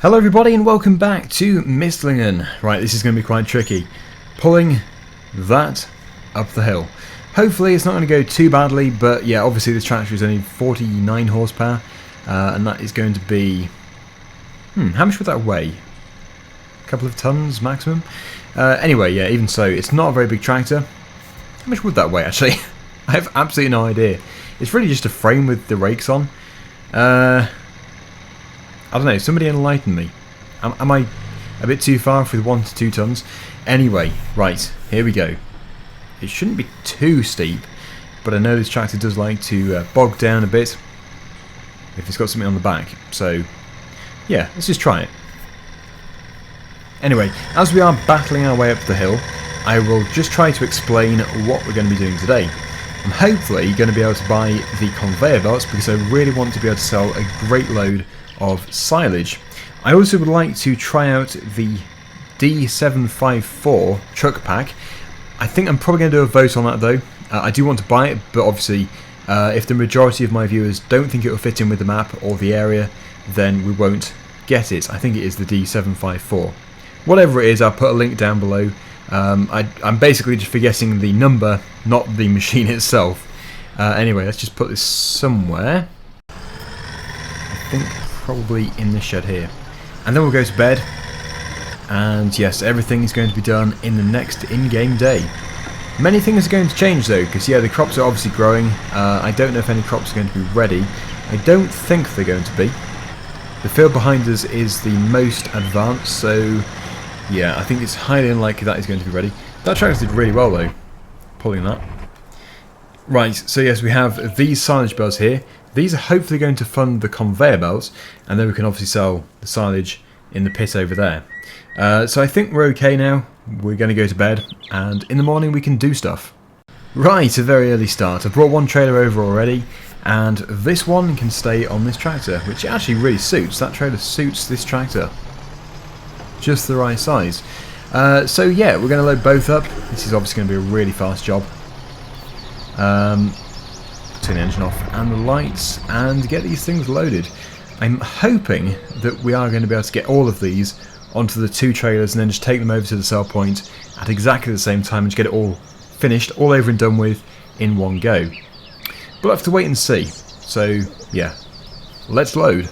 Hello everybody and welcome back to Mistlingen. Right, this is going to be quite tricky. Pulling that up the hill. Hopefully it's not going to go too badly, but yeah, obviously this tractor is only 49 horsepower, and that is going to be... how much would that weigh? A couple of tons maximum? Anyway, yeah, even so, it's not a very big tractor. How much would that weigh actually? I have absolutely no idea. It's really just a frame with the rakes on. I don't know, somebody enlighten me. Am I a bit too far with 1 to 2 tons? Anyway, right, here we go. It shouldn't be too steep, but I know this tractor does like to bog down a bit if it's got something on the back. So, yeah, let's just try it. Anyway, as we are battling our way up the hill, I will just try to explain what we're going to be doing today. I'm hopefully going to be able to buy the conveyor belts because I really want to be able to sell a great load of silage. I also would like to try out the D754 truck pack. I think I'm probably going to do a vote on that though. I do want to buy it, but obviously if the majority of my viewers don't think it will fit in with the map or the area, then we won't get it. I think it is the D754. Whatever it is, I'll put a link down below. I'm basically just forgetting the number, not the machine itself. Anyway, let's just put this somewhere. I think probably in this shed here. And then we'll go to bed. And yes, everything is going to be done in the next in-game day. Many things are going to change though, because yeah, the crops are obviously growing. I don't know if any crops are going to be ready. I don't think they're going to be. The field behind us is the most advanced, so yeah, I think it's highly unlikely that is going to be ready. That tractor did really well though, pulling that. Right, so yes, we have these silage belts here. These are hopefully going to fund the conveyor belts, and then we can obviously sell the silage in the pit over there. So I think we're okay now. We're going to go to bed, and in the morning we can do stuff. Right, a very early start. I've brought one trailer over already, and this one can stay on this tractor, which actually really suits. That trailer suits this tractor. Just the right size. So yeah, we're going to load both up. This is obviously going to be a really fast job. Turn the engine off and the lights and get these things loaded. I'm hoping that we are going to be able to get all of these onto the 2 trailers and then just take them over to the sell point at exactly the same time and just get it all finished, all over and done with in one go. But we'll have to wait and see. So yeah, let's load.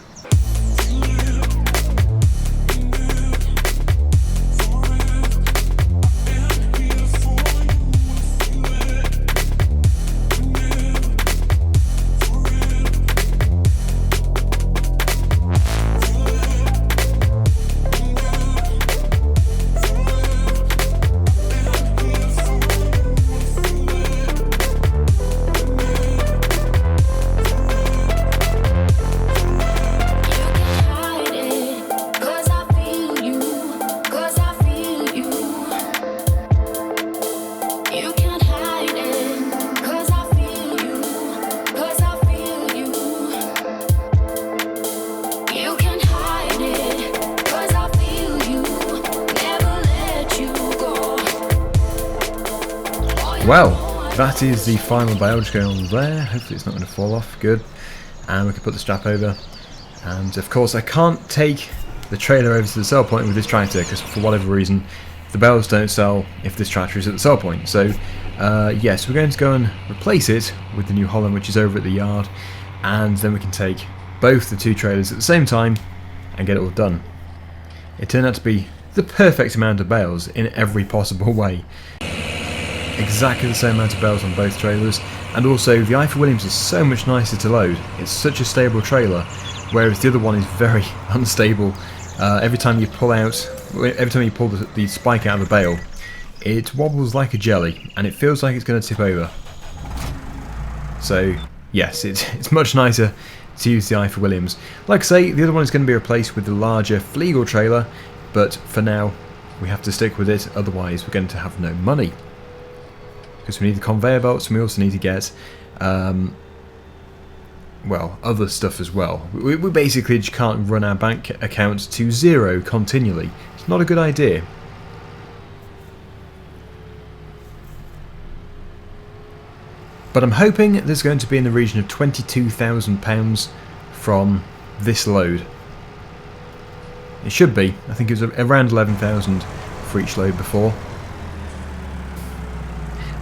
Well, that is the final bale just going on there. Hopefully it's not going to fall off. Good. And we can put the strap over. And of course I can't take the trailer over to the sell point with this tractor because for whatever reason the bales don't sell if this tractor is at the sell point. So yes, we're going to go and replace it with the New Holland, which is over at the yard, and then we can take both the 2 trailers at the same time and get it all done. It turned out to be the perfect amount of bales in every possible way. Exactly the same amount of bales on both trailers, and also the Ifor Williams is so much nicer to load. It's such a stable trailer, whereas the other one is very unstable. Every time you pull the spike out of the bale, it wobbles like a jelly, and it feels like it's going to tip over. So yes, it's much nicer to use the Ifor Williams. Like I say, the other one is going to be replaced with the larger Flegel trailer, but for now we have to stick with it, otherwise we're going to have no money. Because we need the conveyor belts, and we also need to get, well, other stuff as well. We basically just can't run our bank account to 0 continually. It's not a good idea. But I'm hoping there's going to be in the region of £22,000 from this load. It should be. I think it was around 11,000 for each load before.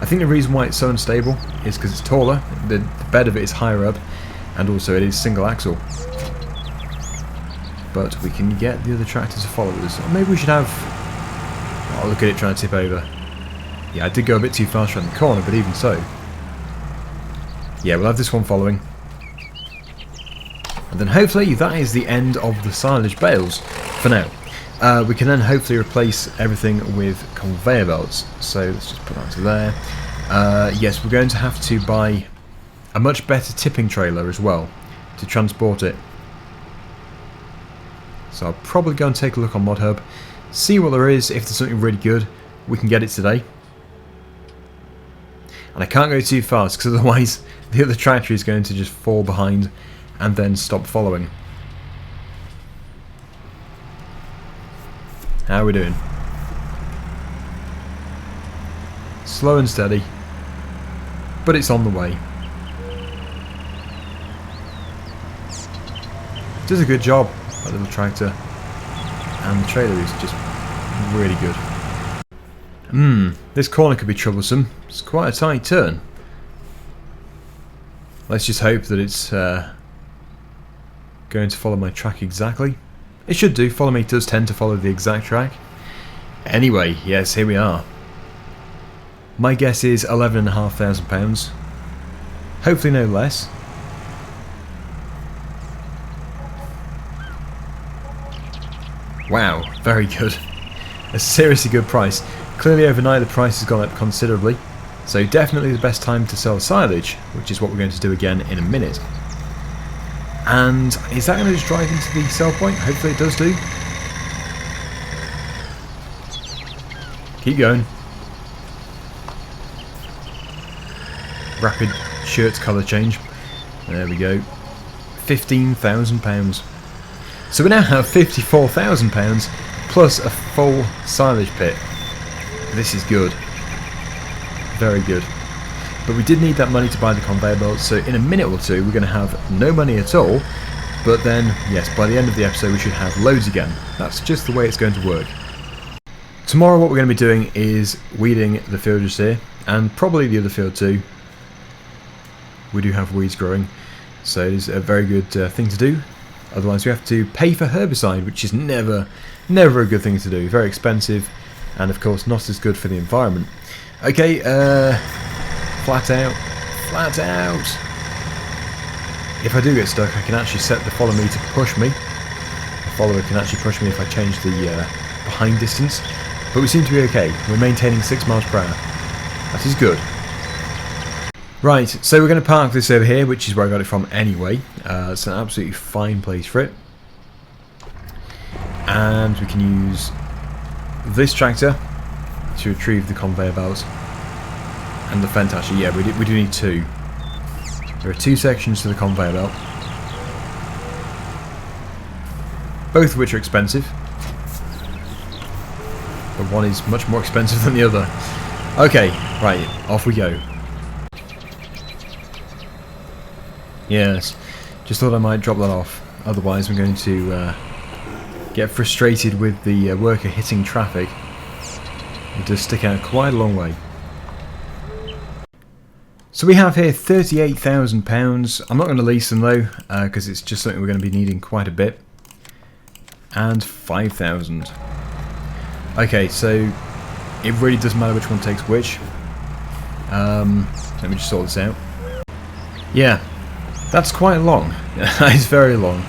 I think the reason why it's so unstable is because it's taller, the bed of it is higher up, and also it is single axle. But we can get the other tractor to follow us. Or maybe we should have... Oh, look at it trying to tip over. Yeah, I did go a bit too fast around the corner, but even so. Yeah, we'll have this one following. And then hopefully that is the end of the silage bales for now. We can then hopefully replace everything with conveyor belts. So let's just put that to there. Yes, we're going to have to buy a much better tipping trailer as well to transport it. So I'll probably go and take a look on ModHub, see what there is. If there's something really good, we can get it today. And I can't go too fast because otherwise the other tractor is going to just fall behind and then stop following. How are we doing? Slow and steady, but it's on the way. Does a good job, that little tractor, and the trailer is just really good. This corner could be troublesome. It's quite a tight turn. Let's just hope that it's going to follow my track exactly. It should do. Follow Me does tend to follow the exact track. Anyway, yes, here we are. My guess is £11,500. Hopefully no less. Wow, very good. A seriously good price. Clearly overnight the price has gone up considerably. So definitely the best time to sell silage, which is what we're going to do again in a minute. And is that going to just drive into the sell point? Hopefully it does do. Keep going. Rapid shirt colour change. There we go. £15,000. So we now have £54,000 plus a full silage pit. This is good. Very good. But we did need that money to buy the conveyor belt, so in a minute or two we're going to have no money at all. But then, yes, by the end of the episode we should have loads again. That's just the way it's going to work. Tomorrow what we're going to be doing is weeding the field just here, and probably the other field too. We do have weeds growing, so it is a very good thing to do. Otherwise we have to pay for herbicide, which is never a good thing to do. Very expensive, and of course not as good for the environment. Okay, flat out. If I do get stuck, I can actually set the follow me to push me. The follower can actually push me if I change the behind distance. But we seem to be okay. We're maintaining 6 miles per hour. That is good. Right, so we're going to park this over here, which is where I got it from anyway. It's an absolutely fine place for it. And we can use this tractor to retrieve the conveyor belts. And the Fendt actually, yeah, we do need 2. There are 2 sections to the conveyor belt. Both of which are expensive. But one is much more expensive than the other. Okay, right, off we go. Yes, just thought I might drop that off. Otherwise I'm going to get frustrated with the worker hitting traffic. It does stick out quite a long way. So we have here £38,000. I'm not going to lease them though, because it's just something we're going to be needing quite a bit. And 5,000. Okay, so it really doesn't matter which one takes which. Let me just sort this out. Yeah, that's quite long. It's very long.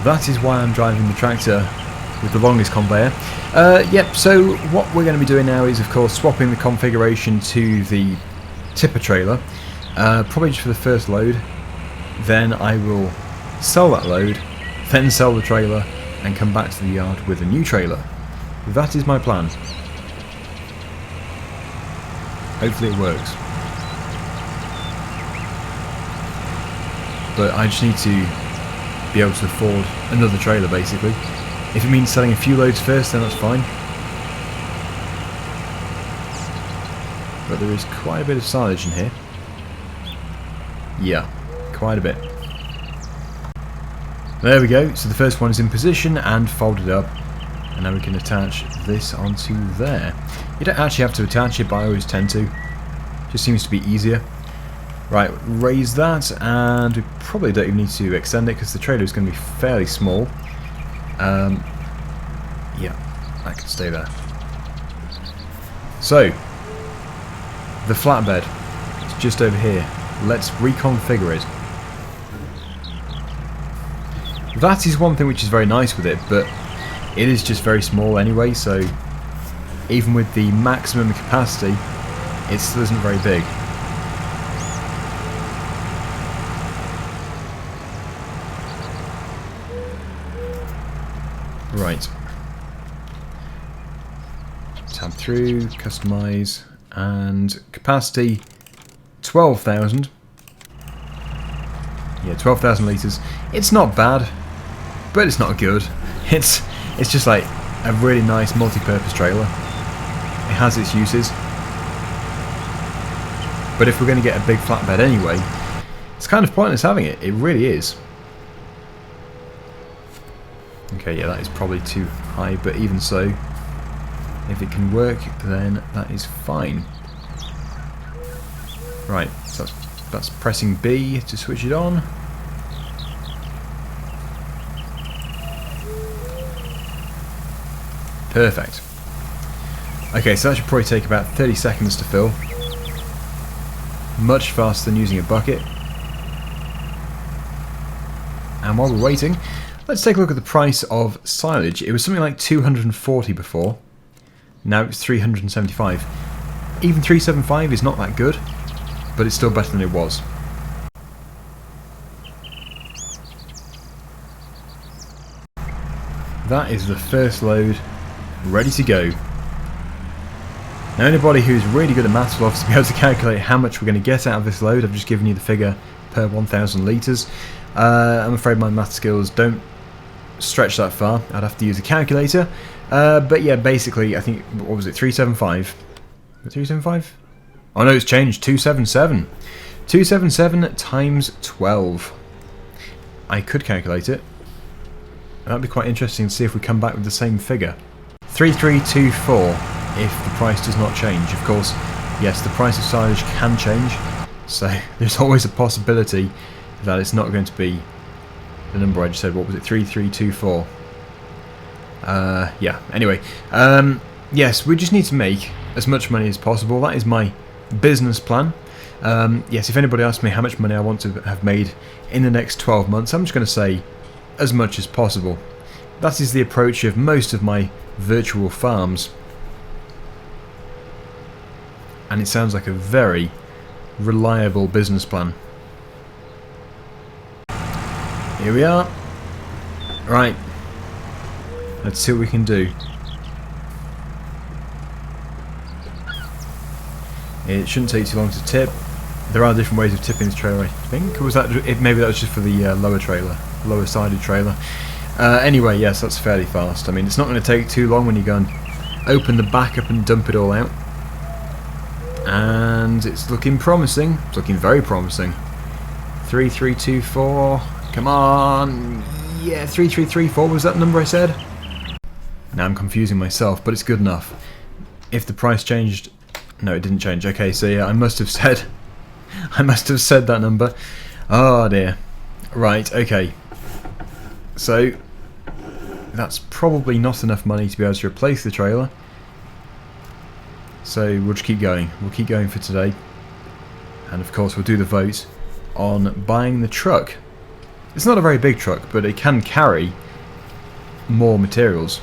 That is why I'm driving the tractor with the longest conveyor. Yep, so what we're going to be doing now is of course swapping the configuration to the tipper trailer, probably just for the first load. Then I will sell that load, then sell the trailer and come back to the yard with a new trailer. That is my plan. Hopefully it works. But I just need to be able to afford another trailer basically. If it means selling a few loads first, then that's fine. But there is quite a bit of silage in here. Yeah, quite a bit. There we go, so the first one is in position and folded up. And now we can attach this onto there. You don't actually have to attach it, but I always tend to. Just seems to be easier. Right, raise that, and we probably don't even need to extend it because the trailer is going to be fairly small. Yeah, that can stay there. So, the flatbed, it's just over here. Let's reconfigure it. That is one thing which is very nice with it, but it is just very small anyway, so even with the maximum capacity, it still isn't very big. Right. Tab through, customize, and capacity 12,000. Yeah, 12,000 litres. It's not bad, but it's not good. It's just like a really nice multi-purpose trailer. It has its uses. But if we're going to get a big flatbed anyway, it's kind of pointless having it. It really is. Okay, yeah, that is probably too high, but even so, if it can work, then that is fine. Right, so that's pressing B to switch it on. Perfect. Okay, so that should probably take about 30 seconds to fill. Much faster than using a bucket. And while we're waiting, let's take a look at the price of silage. It was something like 240 before. Now it's 375. Even 375 is not that good, but it's still better than it was. That is the first load, ready to go. Now anybody who's really good at maths will obviously be able to calculate how much we're going to get out of this load. I've just given you the figure per 1,000 litres. I'm afraid my math skills don't stretch that far. I'd have to use a calculator. But yeah, basically, I think, what was it, 375? 375? Oh no, it's changed, 277. 277 times 12. I could calculate it. That'd be quite interesting to see if we come back with the same figure. 3324 if the price does not change. Of course, yes, the price of silage can change, so there's always a possibility that it's not going to be the number I just said. What was it? 3324. Yeah, anyway. Yes, we just need to make as much money as possible. That is my business plan. Yes, if anybody asks me how much money I want to have made in the next 12 months, I'm just going to say as much as possible. That is the approach of most of my virtual farms. And it sounds like a very reliable business plan. Here we are. Right. Let's see what we can do. It shouldn't take too long to tip. There are different ways of tipping this trailer, I think. Or was that maybe that was just for the lower trailer, lower sided trailer. Anyway, yes, that's fairly fast. I mean, it's not going to take too long when you go and open the back up and dump it all out. And it's looking promising. It's looking very promising. 3324. Come on. Yeah, 3334 was that number I said? Now I'm confusing myself, but it's good enough. If the price changed... No, it didn't change. Okay, so yeah, I must have said that number. Oh dear. Right, okay. So that's probably not enough money to be able to replace the trailer. So we'll just keep going. We'll keep going for today. And of course we'll do the vote on buying the truck. It's not a very big truck, but it can carry more materials.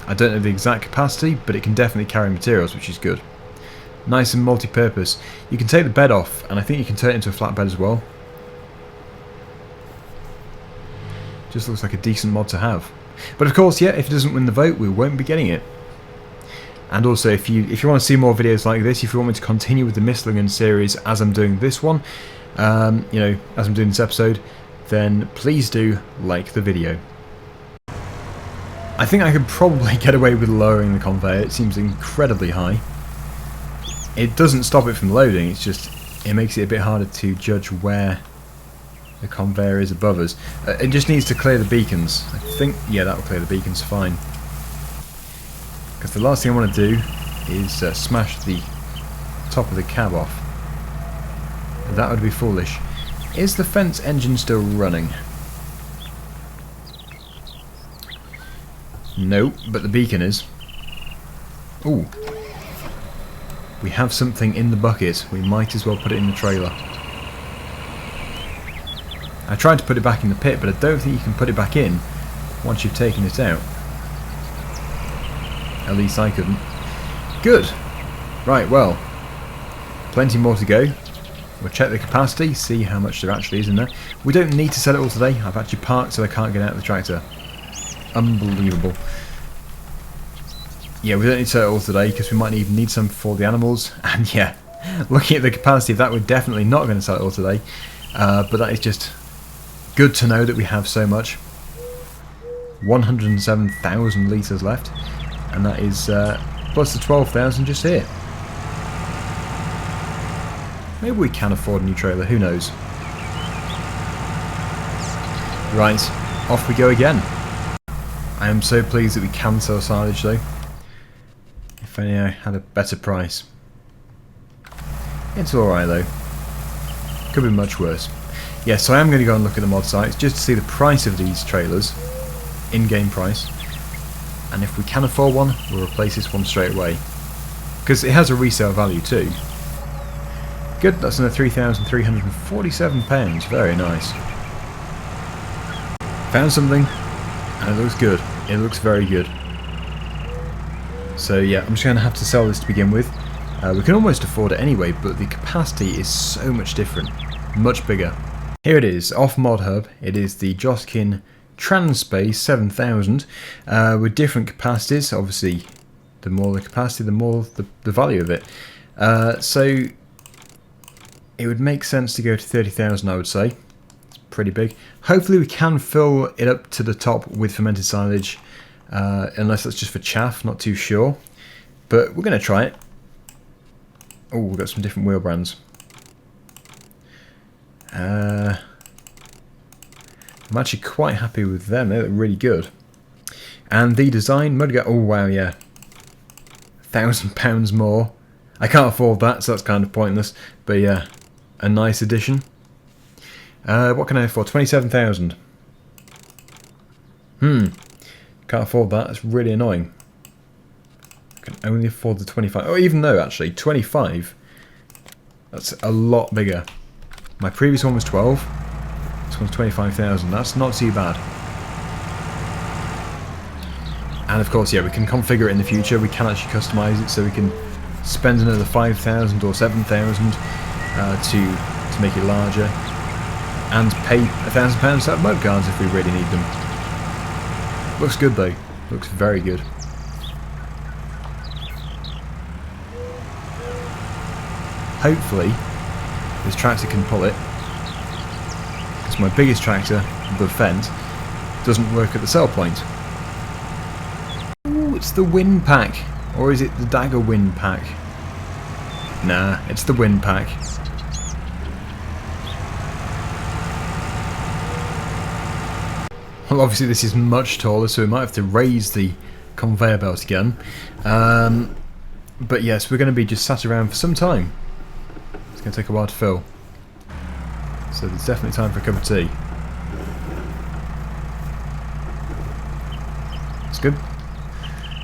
I don't know the exact capacity, but it can definitely carry materials, which is good. Nice and multi-purpose. You can take the bed off, and I think you can turn it into a flatbed as well. Just looks like a decent mod to have. But of course, yeah, if it doesn't win the vote, we won't be getting it. And also, if you want to see more videos like this, if you want me to continue with the Mistlingen series as I'm doing this one, you know, as I'm doing this episode, then please do like the video. I think I could probably get away with lowering the conveyor. It seems incredibly high. It doesn't stop it from loading, it's just, it makes it a bit harder to judge where the conveyor is above us. It just needs to clear the beacons. I think, yeah, that will clear the beacons fine. Because the last thing I want to do is smash the top of the cab off. That would be foolish. Is the Fendt engine still running? No, but the beacon is. Ooh. We have something in the bucket. We might as well put it in the trailer. I tried to put it back in the pit, but I don't think you can put it back in once you've taken it out. At least I couldn't. Good. Right, well. Plenty more to go. We'll check the capacity, see how much there actually is in there. We don't need to sell it all today. I've actually parked so I can't get out of the tractor. Unbelievable. Yeah, we don't need to sell it all today because we might even need some for the animals. And yeah, looking at the capacity of that, we're definitely not going to sell it all today. But that is just good to know that we have so much. 107,000 litres left. And that is plus the 12,000 just here. Maybe we can afford a new trailer, who knows. Right, off we go again. I am so pleased that we can sell silage though. If only I had a better price. It's alright though. Could be much worse. Yeah, so I am going to go and look at the mod sites just to see the price of these trailers. In-game price. And if we can afford one, we'll replace this one straight away. Because it has a resale value too. Good, that's another £3,347. Very nice. Found something, and it looks good. It looks very good. So yeah, I'm just going to have to sell this to begin with. We can almost afford it anyway, but the capacity is so much different. Much bigger. Here it is, off ModHub. It is the Joskin Transpace 7000 with different capacities. Obviously, the more the capacity, the more the value of it. So it would make sense to go to 30,000, I would say. It's pretty big. Hopefully we can fill it up to the top with fermented silage, unless that's just for chaff, not too sure. But we're going to try it. Oh, we've got some different wheel brands. I'm actually quite happy with them. They look really good. And the design, mudguard. Oh wow, yeah, £1,000 more. I can't afford that, so that's kind of pointless. But yeah, a nice addition. What can I afford? 27,000. Can't afford that. It's really annoying. I can only afford the 25. Oh, even though actually 25. That's a lot bigger. My previous one was 12. This one's 25,000. That's not too bad. And of course, yeah, we can configure it in the future. We can actually customize it, so we can spend another 5,000 or 7,000 to make it larger, and pay £1,000 to have mud guards if we really need them. Looks good though. Looks very good. Hopefully, this tractor can pull it. Because my biggest tractor, the Fendt, doesn't work at the sell point. Ooh, it's the Win pack. Or is it the Daggerwin pack? Nah, it's the Win pack. Well, obviously this is much taller, so we might have to raise the conveyor belt again. But yes, we're going to be just sat around for some time. It's going to take a while to fill. So there's definitely time for a cup of tea. It's good.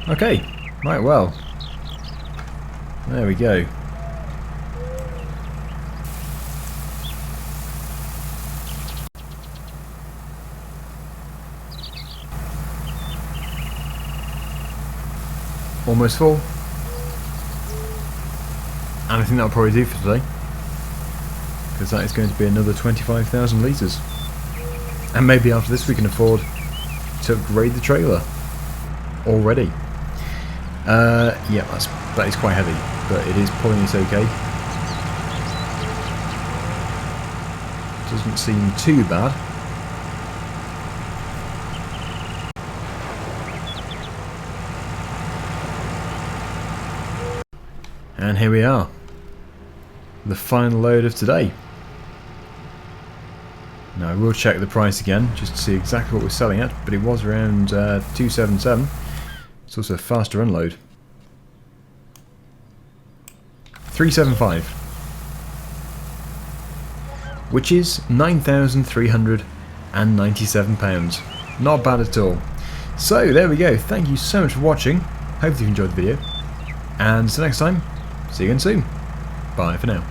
Okay, right, well. There we go. Almost full. And I think that'll probably do for today. Because that is going to be another 25,000 litres. And maybe after this we can afford to upgrade the trailer. Already. Yeah, that is quite heavy. But it is pulling it okay. Doesn't seem too bad. And here we are. The final load of today. Now I will check the price again just to see exactly what we're selling at, but it was around 277. It's also a faster unload. 375, which is £9,397. Not bad at all. So there we go. Thank you so much for watching. Hope you enjoyed the video. And until next time, see you again soon. Bye for now.